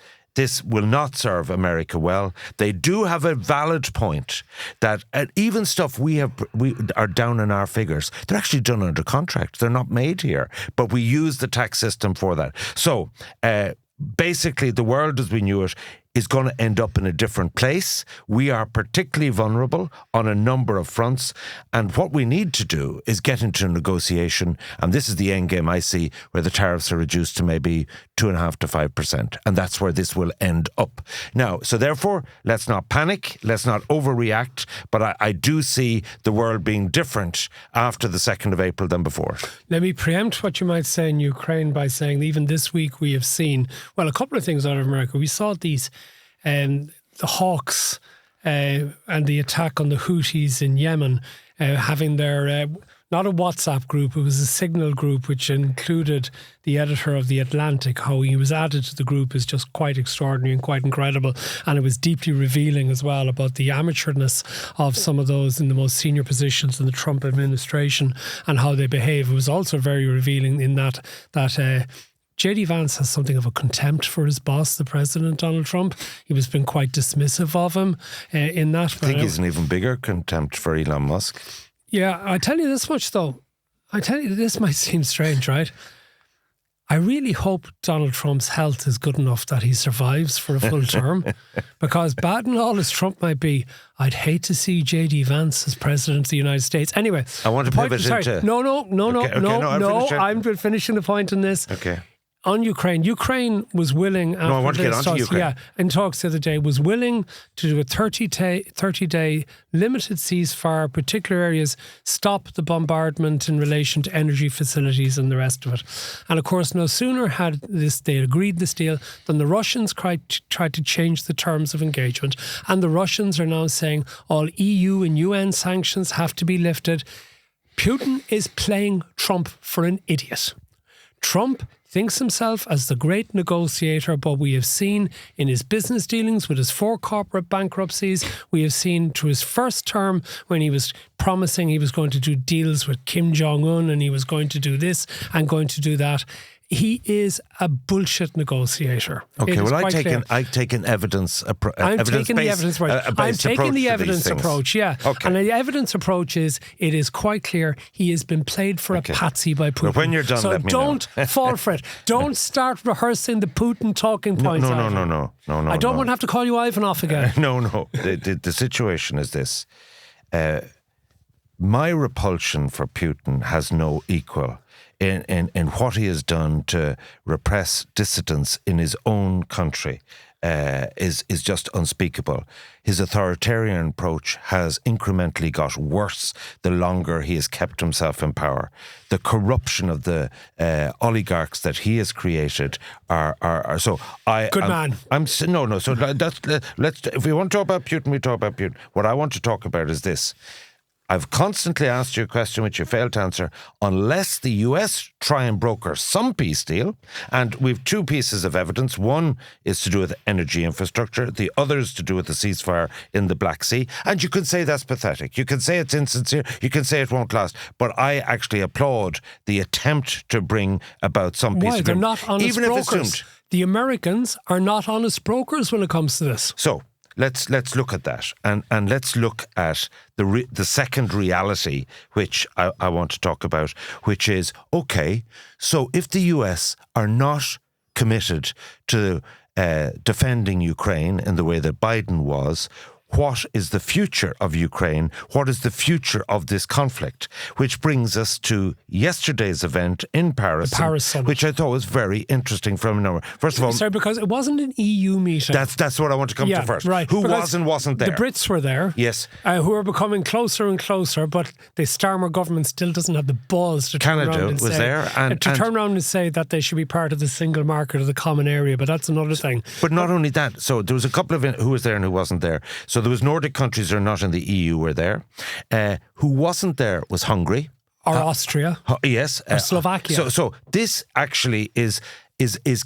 will not serve America well. They do have a valid point that even stuff we are down in our figures, they're actually done under contract. They're not made here, but we use the tax system for that. So, basically, the world as we knew it is going to end up in a different place. We are particularly vulnerable on a number of fronts. And what we need to do is get into a negotiation. And this is the end game I see, where the tariffs are reduced to maybe 2.5% to 5%. And that's where this will end up. Now, so therefore, let's not panic. Let's not overreact. But I do see the world being different after the 2nd of April than before. Let me preempt what you might say in Ukraine by saying that even this week we have seen, well, a couple of things out of America. We saw these the Hawks and the attack on the Houthis in Yemen having their, not a WhatsApp group, it was a signal group which included the editor of The Atlantic. How he was added to the group is just quite extraordinary and quite incredible. And it was deeply revealing as well about the amateurness of some of those in the most senior positions in the Trump administration and how they behave. It was also very revealing in that J.D. Vance has something of a contempt for his boss, the president, Donald Trump. He was been quite dismissive of him in that. I think he's an even bigger contempt for Elon Musk. Yeah, I tell you this much though. This might seem strange, right? I really hope Donald Trump's health is good enough that he survives for a full term, because bad and all as Trump might be, I'd hate to see J.D. Vance as president of the United States. Anyway, I want to pivot into... No, I'm finishing the point on this. Okay. On Ukraine was willing... I want to get on to Ukraine. Yeah, in talks the other day, was willing to do a 30-day limited ceasefire, particular areas, stop the bombardment in relation to energy facilities and the rest of it. And of course, no sooner had they agreed this deal than the Russians tried to change the terms of engagement. And the Russians are now saying all EU and UN sanctions have to be lifted. Putin is playing Trump for an idiot. Trump thinks himself as the great negotiator, but we have seen in his business dealings with his 4 corporate bankruptcies, we have seen to his first term when he was promising he was going to do deals with Kim Jong-un and he was going to do this and going to do that. He is a bullshit negotiator. Okay, well, I've taken evidence. I'm taking the evidence approach. Yeah, okay. And the evidence approach is it is quite clear he has been played for a patsy by Putin. Well, when you're done, let me know. So don't fall for it. Don't start rehearsing the Putin talking points. No. I don't want to have to call you Ivanov again. No. The situation is this. My repulsion for Putin has no equal in what he has done to repress dissidents in his own country. Is just unspeakable. His authoritarian approach has incrementally got worse the longer he has kept himself in power. The corruption of the oligarchs that he has created are so. So let's. If we want to talk about Putin, we talk about Putin. What I want to talk about is this. I've constantly asked you a question which you failed to answer. Unless the US try and broker some peace deal, and we've 2 pieces of evidence. One is to do with energy infrastructure. The other is to do with the ceasefire in the Black Sea. And you can say that's pathetic. You can say it's insincere. You can say it won't last. But I actually applaud the attempt to bring about some peace. Why? They're not honest brokers. The Americans are not honest brokers when it comes to this. So let's look at that, and let's look at the second reality which I want to talk about, which is, okay, so if the US are not committed to defending Ukraine in the way that Biden was, what is the future of Ukraine? What is the future of this conflict? Which brings us to yesterday's event in Paris, the Paris Summit, which I thought was very interesting from a number. First of all, sorry, because it wasn't an EU meeting. That's what I want to come to first. Right. Who because was and wasn't there? The Brits were there. Yes. Who are becoming closer and closer, but the Starmer government still doesn't have the balls to turn around and was say, there and turn around and say that they should be part of the single market or the common area. But that's another thing. But not only that. So there was a couple of who was there and who wasn't there. So there was Nordic countries who are not in the EU were there. Who wasn't there was Hungary. Or Austria. Yes. Or Slovakia. So this actually is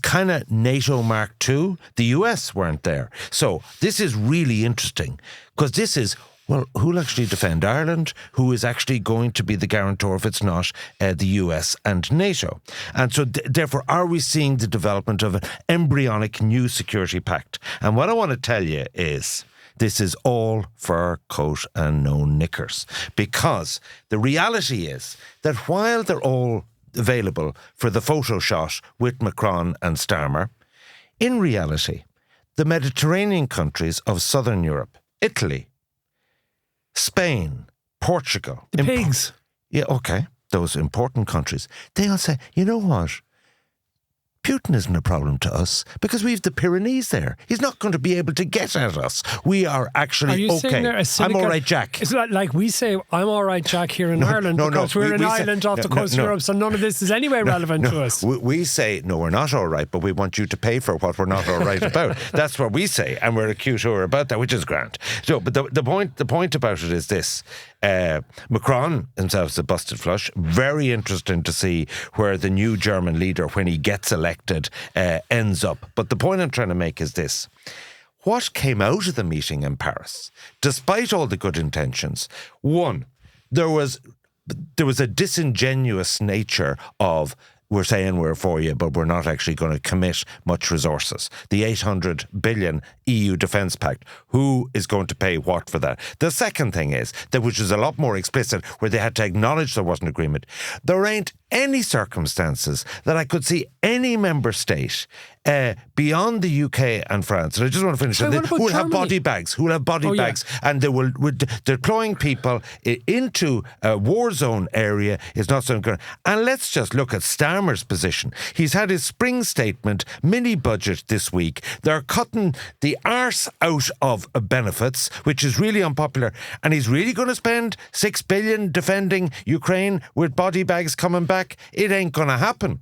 kind of NATO Mark II. The US weren't there. So this is really interesting because this is, well, who'll actually defend Ireland? Who is actually going to be the guarantor if it's not the US and NATO? And so therefore, are we seeing the development of an embryonic new security pact? And what I want to tell you is, this is all fur coat and no knickers, because the reality is that while they're all available for the photo shot with Macron and Starmer, in reality, the Mediterranean countries of Southern Europe, Italy, Spain, Portugal... The pigs. Yeah, okay, those important countries, they all say, you know what? Putin isn't a problem to us because we have the Pyrenees there. He's not going to be able to get at us. We are actually okay. I'm all right, Jack. It's like we say, I'm all right, Jack, here in Ireland because we're an island off the coast of Europe, so none of this is anyway relevant to us. We say, no, we're not all right, but we want you to pay for what we're not all right about. That's what we say, and we're a cute whore about that, which is grand. So, but the point about it is this. Macron himself is a busted flush. Very interesting to see where the new German leader, when he gets elected, ends up. But the point I'm trying to make is this. What came out of the meeting in Paris, despite all the good intentions? One, there was a disingenuous nature of we're saying we're for you, but we're not actually going to commit much resources. The 800 billion EU Defence Pact, who is going to pay what for that? The second thing is, that which is a lot more explicit, where they had to acknowledge there wasn't agreement, there ain't any circumstances that I could see any member state beyond the UK and France, and I just want to finish on this, who will have body bags, and they will deploying people into a war zone area is not something good. And let's just look at Starmer's position. He's had his spring statement, mini budget this week. They're cutting the arse out of benefits, which is really unpopular, and he's really going to spend $6 billion defending Ukraine with body bags coming back. It ain't going to happen.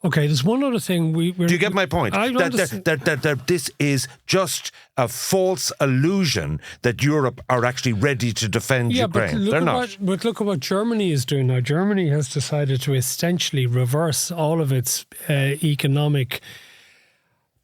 Okay, there's one other thing. Do you get my point? That this is just a false illusion that Europe are actually ready to defend Ukraine. They're not. But look at what Germany is doing now. Germany has decided to essentially reverse all of its economic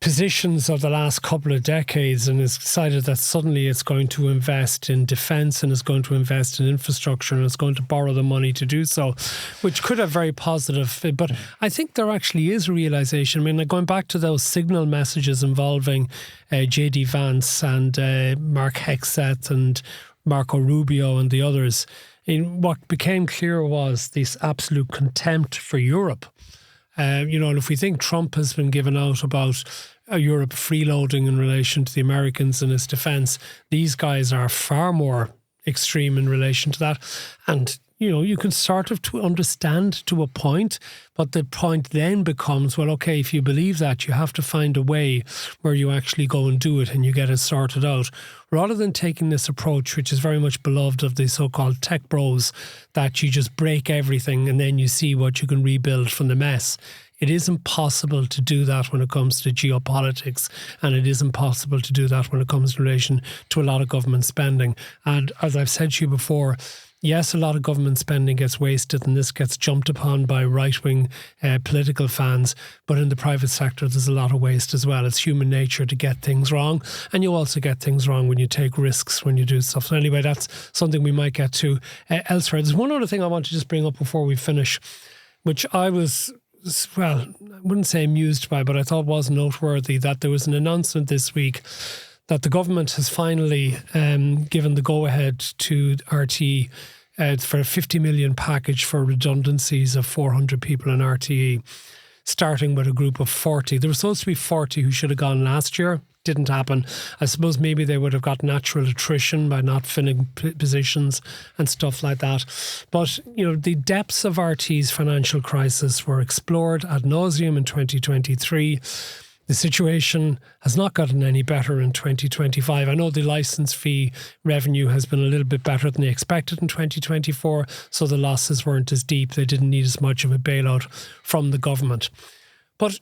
positions of the last couple of decades, and has decided that suddenly it's going to invest in defence and is going to invest in infrastructure and is going to borrow the money to do so, which could have very positive. But I think there actually is a realisation. I mean, going back to those signal messages involving J.D. Vance and Mark Hexeth and Marco Rubio and the others, what became clear was this absolute contempt for Europe. And if we think Trump has been given out about Europe freeloading in relation to the Americans and its defence, these guys are far more extreme in relation to that. And, you can sort of understand to a point, but the point then becomes, well, okay, if you believe that, you have to find a way where you actually go and do it and you get it sorted out. Rather than taking this approach, which is very much beloved of the so-called tech bros, that you just break everything and then you see what you can rebuild from the mess. It is impossible to do that when it comes to geopolitics, and it is impossible to do that when it comes in relation to a lot of government spending. And as I've said to you before, yes, a lot of government spending gets wasted and this gets jumped upon by right-wing political fans, but in the private sector there's a lot of waste as well. It's human nature to get things wrong, and you also get things wrong when you take risks, when you do stuff. So anyway, that's something we might get to elsewhere. There's one other thing I want to just bring up before we finish, which I was... I wouldn't say amused by, but I thought was noteworthy, that there was an announcement this week that the government has finally given the go-ahead to RTE for a 50 million package for redundancies of 400 people in RTE, starting with a group of 40. There were supposed to be 40 who should have gone last year. Didn't happen. I suppose maybe they would have got natural attrition by not filling positions and stuff like that. But, the depths of RT's financial crisis were explored ad nauseum in 2023. The situation has not gotten any better in 2025. I know the licence fee revenue has been a little bit better than they expected in 2024, so the losses weren't as deep. They didn't need as much of a bailout from the government. But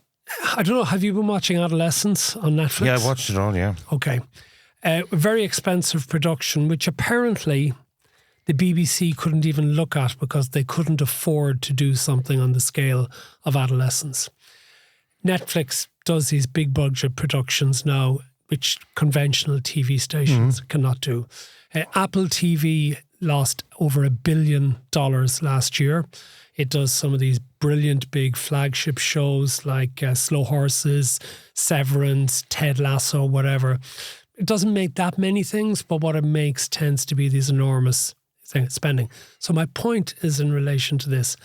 I don't know, have you been watching Adolescence on Netflix? Yeah, I watched it all, yeah. Okay. A very expensive production, which apparently the BBC couldn't even look at because they couldn't afford to do something on the scale of Adolescence. Netflix does these big budget productions now, which conventional TV stations cannot do. Apple TV lost over $1 billion last year. It does some of these brilliant big flagship shows like Slow Horses, Severance, Ted Lasso, whatever. It doesn't make that many things, but what it makes tends to be these enormous spending. So my point is in relation to this.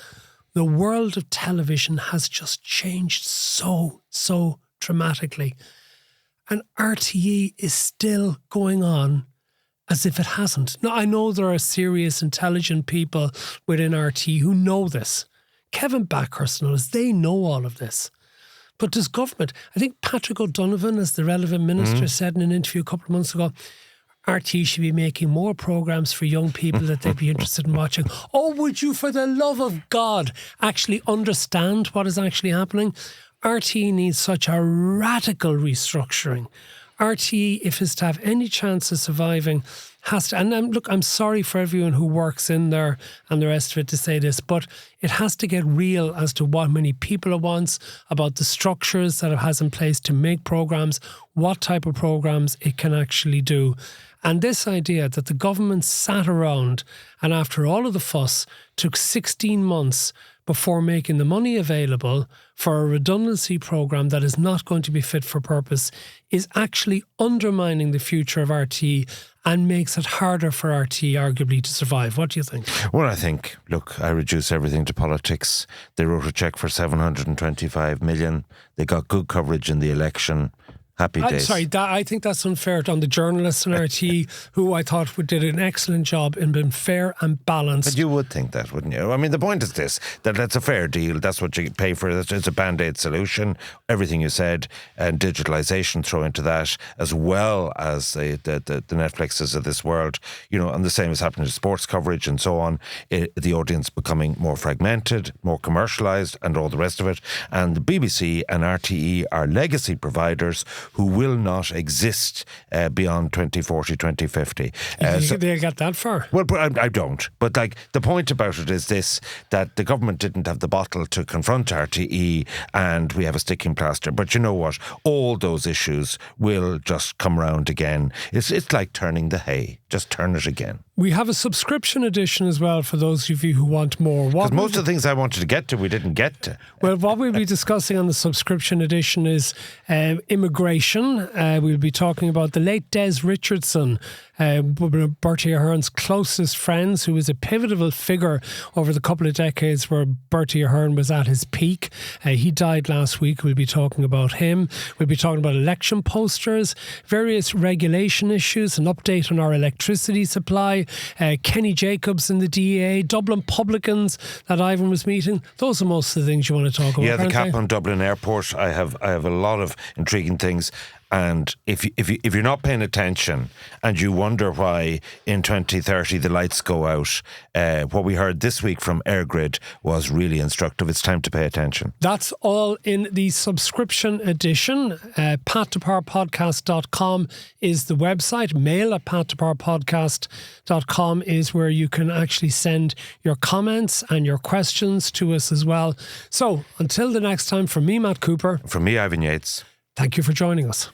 The world of television has just changed so dramatically. And RTE is still going on as if it hasn't. Now, I know there are serious, intelligent people within RT who know this. Kevin Backhurst knows, they know all of this. But does government, I think Patrick O'Donovan, as the relevant minister, said in an interview a couple of months ago, RT should be making more programmes for young people that they'd be interested in watching. Oh, would you, for the love of God, actually understand what is actually happening? RT needs such a radical restructuring. RTE, if it's to have any chance of surviving, has to, and look, I'm sorry for everyone who works in there and the rest of it to say this, but it has to get real as to what many people it wants, about the structures that it has in place to make programmes, what type of programmes it can actually do. And this idea that the government sat around and after all of the fuss took 16 months before making the money available for a redundancy programme that is not going to be fit for purpose is actually undermining the future of RTE and makes it harder for RTE arguably to survive. What do you think? Well, I think, look, I reduce everything to politics. They wrote a cheque for 725 million. They got good coverage in the election. Happy days. I think that's unfair on the journalists in RTE, who I thought did an excellent job in being fair and balanced. But you would think that, wouldn't you? I mean, the point is this, that that's a fair deal. That's what you pay for. It's a Band-Aid solution. Everything you said, and digitalisation throw into that, as well as the Netflixes of this world, you know, and the same is happening to sports coverage and so on. The audience becoming more fragmented, more commercialised, and all the rest of it. And the BBC and RTE are legacy providers who will not exist beyond 2040, 2050. So they get that far? Well, I don't. But like, the point about it is this, that the government didn't have the bottle to confront RTE, and we have a sticking plaster. But you know what? All those issues will just come round again. It's like turning the hay. Just turn it again. We have a subscription edition as well for those of you who want more. Because most of the things I wanted to get to, we didn't get to. Well, what we'll be discussing on the subscription edition is immigration. We'll be talking about the late Des Richardson, Bertie Ahern's closest friends, who was a pivotal figure over the couple of decades where Bertie Ahern was at his peak. He died last week. We'll be talking about him. We'll be talking about election posters, various regulation issues, an update on our electricity supply, Kenny Jacobs in the DEA, Dublin publicans that Ivan was meeting. Those are most of the things you want to talk about. Yeah, the cap on Dublin Airport. I have a lot of intriguing things. And if you're not paying attention and you wonder why in 2030 the lights go out, what we heard this week from AirGrid was really instructive. It's time to pay attention. That's all in the subscription edition. PatToPowerPodcast.com is the website. Mail at PatToPowerPodcast.com is where you can actually send your comments and your questions to us as well. So until the next time, from me, Matt Cooper. From me, Ivan Yates. Thank you for joining us.